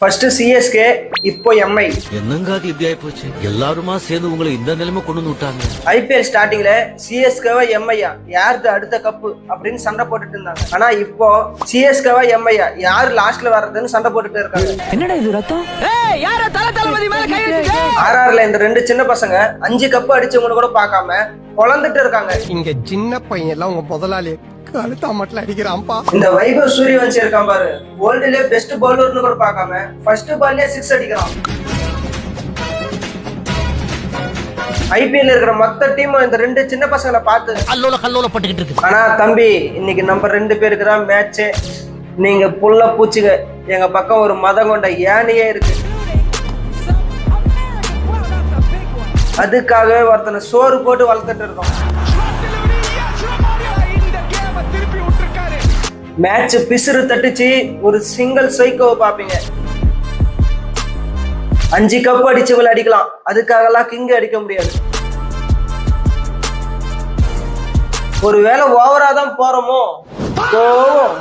First CSK, இப்போ Mi. என்னங்க அது இப்படி ஆயிப்போச்சு? எல்லாருமா சேர்ந்து உங்களை இந்த நிலைமை கொண்டு வந்து விட்டாங்க. ஐபிஎல் ஸ்டார்டிங்ல சிஎஸ்கேவா எம்ஐயா யாருது அடுத்த கப்பு அப்படின்னு சண்டை போட்டுட்டு இருந்தாங்க. ஆனா இப்போ சிஎஸ்கேவா எம்ஐயா யாரு லாஸ்ட்ல வர்றதுன்னு சண்டை போட்டுட்டு இருக்காங்க. என்னடா இது ரத்தம்? ஆர்ஆர்ல இந்த ரெண்டு சின்ன பசங்க 5 கப்பு அடிச்சவங்க கூட பார்க்காம பொழந்துட்டு இருக்காங்க. இங்க சின்ன பையன் எல்லாம் உங்க முதலாளி கழுத்தா மட்டும் அடிக்கிறான்ப்பா. இந்த வைபவ் சூரியவன்சி இருக்கான் பாரு, வேர்ல்டுல பெஸ்ட் பவுலர்னு கூட பார்க்காம ஃபர்ஸ்ட் பால்லே 6 அடிக்கிறான். ஐபிஎல் இருக்கிற மொத்த டீமும் இந்த ரெண்டு சின்ன பசங்களை பார்த்து அல்லோல கல்லோல பட்டுக்கிட்டு இருக்கு. ஆனா தம்பி, இன்னைக்கு நம்ம 2 பேருக்கு தான் மேட்சே. நீங்க புள்ள பூச்சிங்க, எங்க பக்கம் ஒரு மதம் கொண்ட யானையே இருக்கு. அதுக்காகவே ஒருத்தனை சோறு போட்டு வளர்த்துட்டு இருக்கோம். மேட்ச் பிசுறு தட்டுச்சு, ஒரு சிங்கிள் சைக்கோவை பாப்பீங்க. 5 கப் அடிச்சவங்களை அடிக்கலாம், அதுக்காகலாம் கிங் அடிக்க முடியாது. ஒருவேளை ஓவரா தான் போறோமோ, போவோம்.